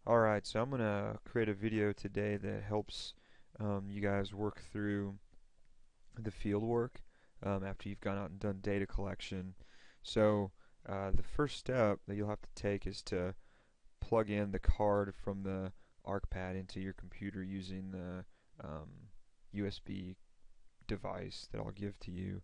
Alright, so I'm going to create a video today that helps you guys work through the field work after you've gone out and done data collection. So the first step that you'll have to take is to plug in the card from the ArcPad into your computer using the USB device that I'll give to you.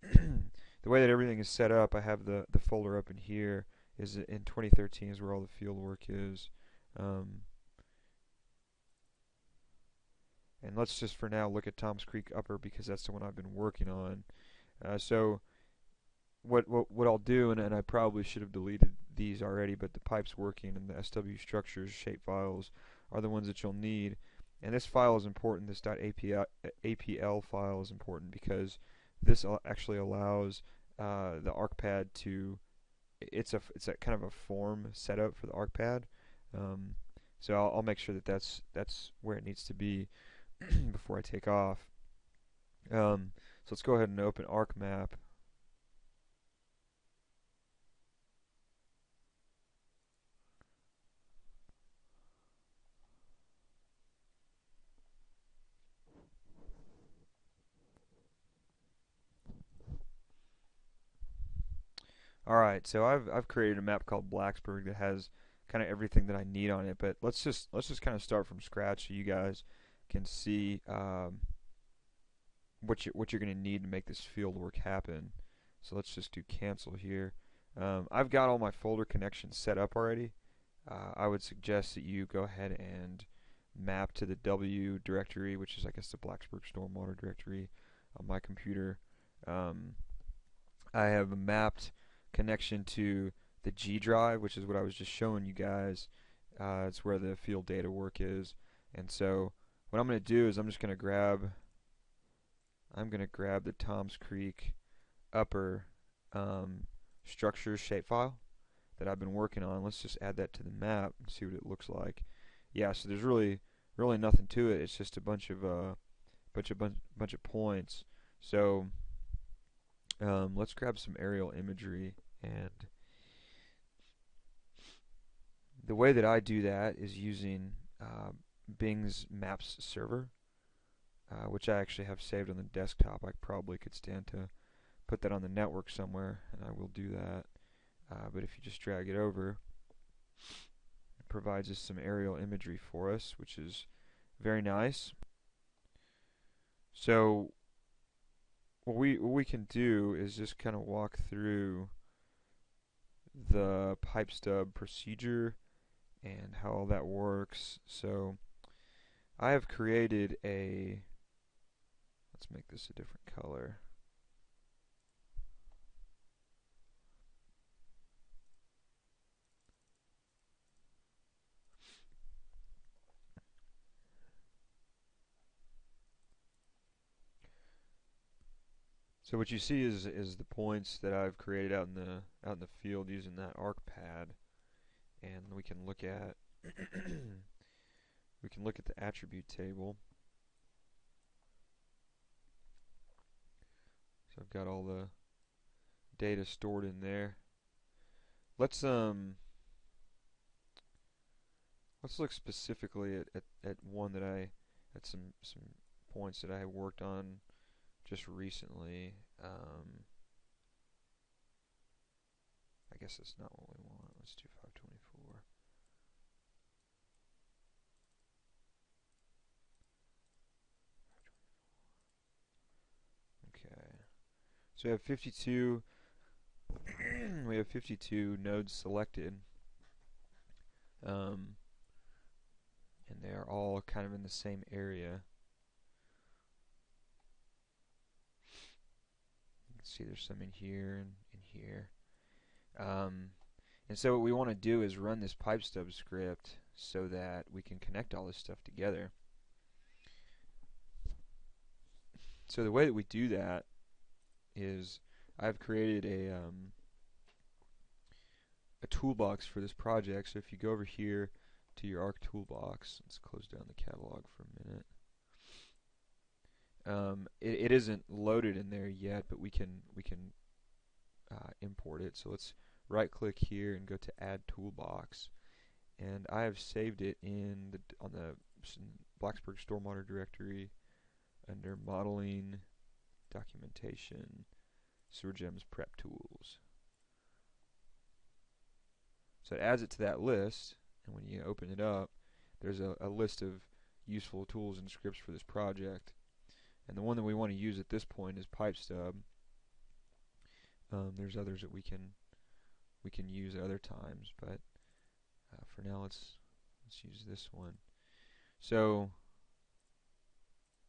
The way that everything is set up, I have the folder up in here, is in 2013 is where all the field work is. Um, and let's just for now look at Tom's Creek Upper because that's the one I've been working on. So what I'll do, and I probably should have deleted these already, but the pipes working and the SW structures shape files are the ones that you'll need. And this file is important. This .apl file is important because this actually allows the ArcPad to. It's a kind of a form setup for the ArcPad. So I'll make sure that that's where it needs to be before I take off. So let's go ahead and open ArcMap. Alright, so I've created a map called Blacksburg that has kind of everything that I need on it, but let's just kind of start from scratch so you guys can see what you're going to need to make this field work happen. So let's just do cancel here. I've got all my folder connections set up already. I would suggest that you go ahead and map to the W directory, which is I guess the Blacksburg Stormwater directory on my computer. I have a mapped connection to the G drive, which is what I was just showing you guys. It's where the field data work is. And so what I'm going to do is I'm going to grab the Tom's Creek Upper structures shapefile that I've been working on. Let's just add that to the map and see what it looks like. Yeah, so there's really nothing to it. It's just a bunch of points. So let's grab some aerial imagery, and the way that I do that is using Bing's Maps server, which I actually have saved on the desktop. I probably could stand to put that on the network somewhere, and I will do that. But if you just drag it over, it provides us some aerial imagery for us, which is very nice. So what we can do is just kind of walk through the pipe stub procedure and how all that works. So I have created a, let's make this a different color. So what you see is the points that I've created out in the field using that ArcPad, and we can look at the attribute table. So I've got all the data stored in there. Let's look specifically at one that at some points that I have worked on just recently. I guess that's not what we want. Let's do 524. Okay. So we have 52 we have 52 nodes selected. And they are all kind of in the same area. You can see there's some in here and in here. And so what we want to do is run this pipe stub script so that we can connect all this stuff together. So the way that we do that is I've created a toolbox for this project. So if you go over here to your Arc toolbox, let's close down the catalog for a minute. It isn't loaded in there yet, but we can import it. So let's right click here and go to add toolbox, and I have saved it in on the Blacksburg Stormwater directory under Modeling, Documentation, Sewer Gems Prep Tools. So it adds it to that list, and when you open it up, there's a list of useful tools and scripts for this project. And the one that we want to use at this point is PipeStub. There's others that we can use at other times, but for now let's use this one. So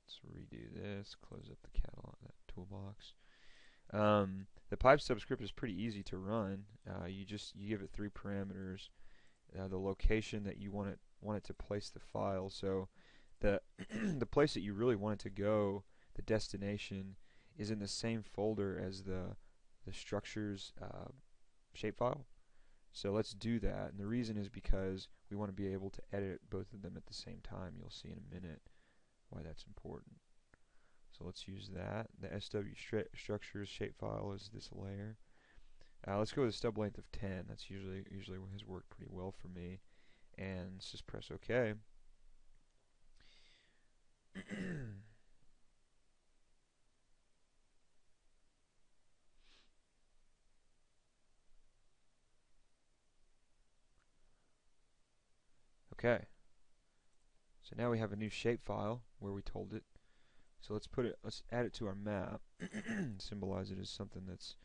let's redo this, close up the catalog, that toolbox. The PipeStub script is pretty easy to run. You give it 3 parameters. The location that you want it to place the file. So the the place that you really want it to go, the destination, is in the same folder as the structure's shapefile. So let's do that. And the reason is because we want to be able to edit both of them at the same time. You'll see in a minute why that's important. So let's use that. The SW structures shapefile is this layer. Let's go with a stub length of 10. That's usually has worked pretty well for me. And let's just press OK. Okay. So now we have a new shapefile where we told it. So let's add it to our map. Symbolize it as something that's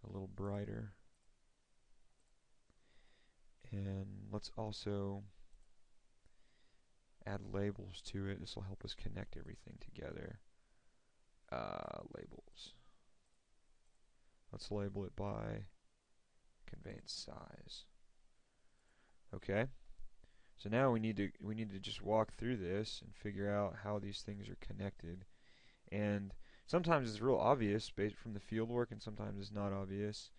a little brighter. And let's also add labels to it. This will help us connect everything together. Labels. Let's label it by conveyance size. Okay. So now we need to just walk through this and figure out how these things are connected. And sometimes it's real obvious based from the field work, and sometimes it's not obvious.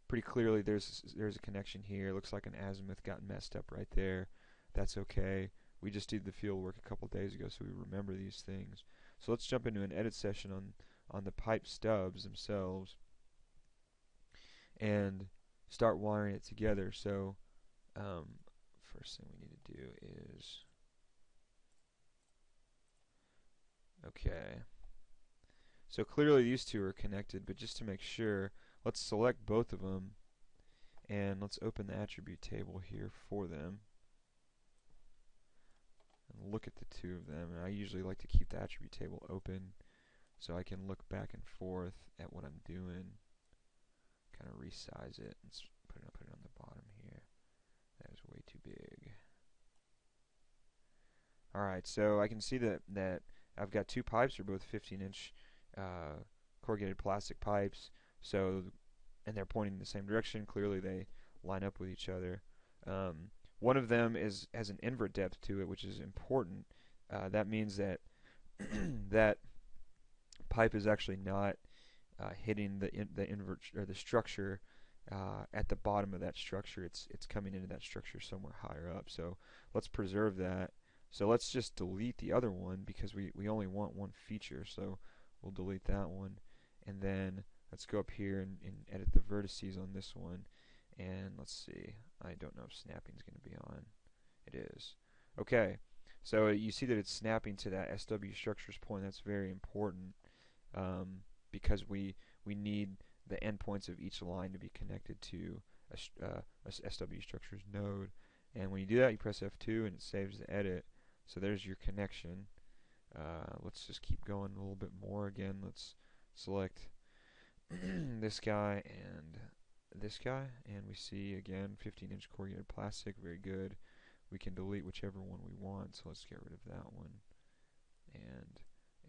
Pretty clearly there's a connection here. It looks like an azimuth got messed up right there. That's okay. We just did the field work a couple days ago, so we remember these things. So let's jump into an edit session on the pipe stubs themselves and start wiring it together. So first thing we need to do is, okay, so clearly these two are connected, but just to make sure, let's select both of them and let's open the attribute table here for them and look at the two of them. And I usually like to keep the attribute table open so I can look back and forth at what I'm doing, kind of resize it and put it on the bottom here. That is way too big. Alright, so I can see that I've got 2 pipes. They're both 15-inch corrugated plastic pipes, so, and they're pointing in the same direction. Clearly they line up with each other. One of them has an invert depth to it, which is important. That means that that pipe is actually not hitting the invert or the structure at the bottom of that structure. It's coming into that structure somewhere higher up. So let's preserve that. So let's just delete the other one because we only want one feature. So we'll delete that one, and then let's go up here and edit the vertices on this one. And let's see. I don't know if snapping is going to be on. It is. Okay. So you see that it's snapping to that SW structures point. That's very important because we need the endpoints of each line to be connected to a SW structures node. And when you do that, you press F2 and it saves the edit. So there's your connection. Let's just keep going a little bit more. Again, let's select this guy and this guy, and we see again 15-inch corrugated plastic. Very good. We can delete whichever one we want, so let's get rid of that one and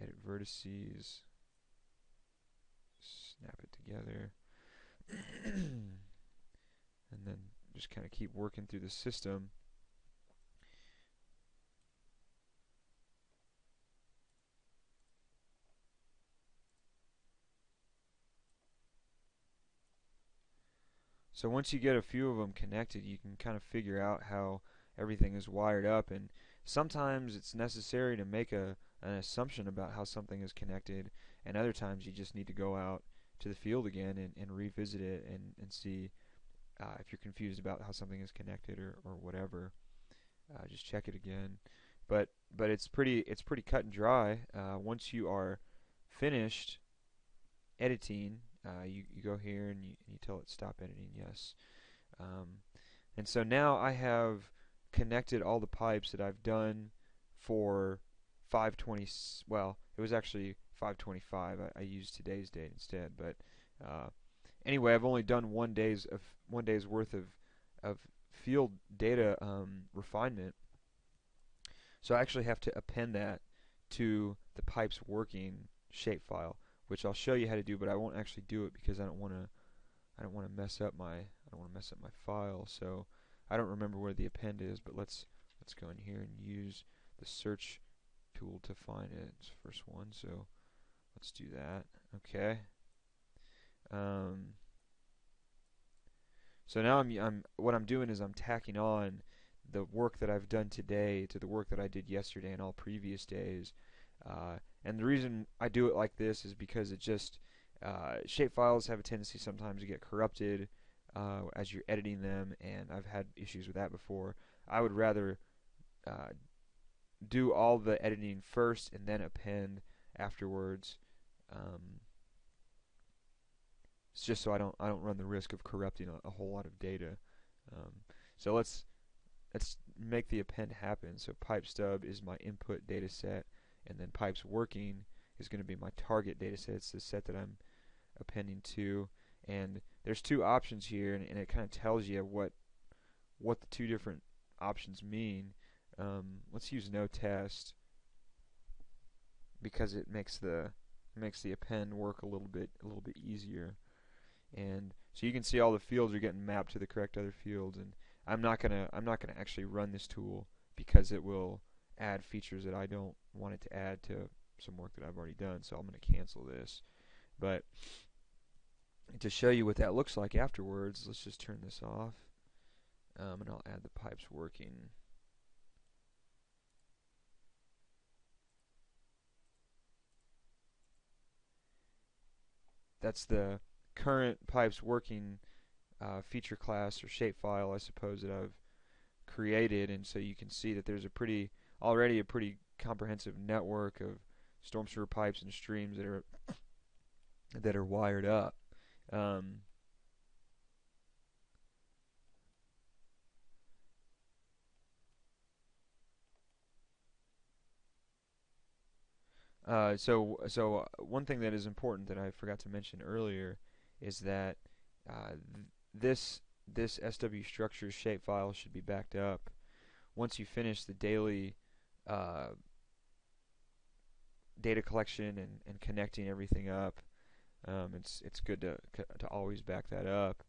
edit vertices, snap it together, and then just kind of keep working through the system. So once you get a few of them connected, you can kind of figure out how everything is wired up, and sometimes it's necessary to make an assumption about how something is connected, and other times you just need to go out to the field again and revisit it and see if you're confused about how something is connected or whatever, just check it again. But it's pretty cut and dry. Once you are finished editing, you go here and you tell it stop editing. Yes. Um, and so now I have connected all the pipes that I've done for 520. Well, it was actually 525. I used today's date instead. But uh, anyway, I've only done 1 day's worth of field data refinement. So I actually have to append that to the pipes working shapefile, which I'll show you how to do, but I won't actually do it because I don't want to mess up my file. So I don't remember where the append is, but let's go in here and use the search tool to find it. It's the first one, so let's do that. Okay. Um, so now what I'm doing is I'm tacking on the work that I've done today to the work that I did yesterday and all previous days. And the reason I do it like this is because shapefiles have a tendency sometimes to get corrupted as you're editing them, and I've had issues with that before. I would rather do all the editing first and then append afterwards. It's just so I don't run the risk of corrupting a whole lot of data. So let's make the append happen. So pipe stub is my input data set, and then pipes working is going to be my target data set. It's the set that I'm appending to, and there's two options here, and it kind of tells you what the two different options mean. Let's use no test because it makes the append work a little bit easier. And so you can see all the fields are getting mapped to the correct other fields, and I'm not gonna actually run this tool because it will add features that I don't want it to add to some work that I've already done. So I'm gonna cancel this. But to show you what that looks like afterwards, let's just turn this off, and I'll add the pipes working. That's the current pipes working feature class or shapefile, I suppose, that I've created, and so you can see that there's already a pretty comprehensive network of storm sewer pipes and streams that are wired up. Um, so one thing that is important that I forgot to mention earlier is that this SW structures shapefile should be backed up. Once you finish the daily uh, data collection and connecting everything up, it's good to always back that up.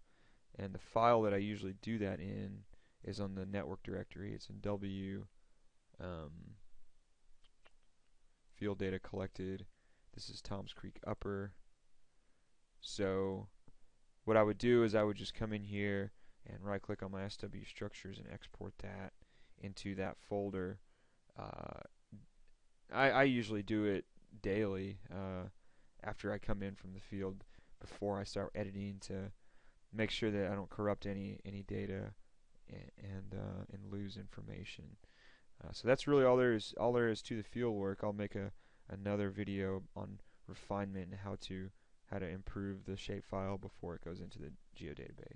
And the file that I usually do that in is on the network directory. It's in W field data collected. This is Tom's Creek Upper. So what I would do is I would just come in here and right click on my SW structures and export that into that folder. I usually do it daily after I come in from the field before I start editing to make sure that I don't corrupt any data and lose information. So that's really all there is to the field work. I'll make another video on refinement and how to improve the shapefile before it goes into the geodatabase.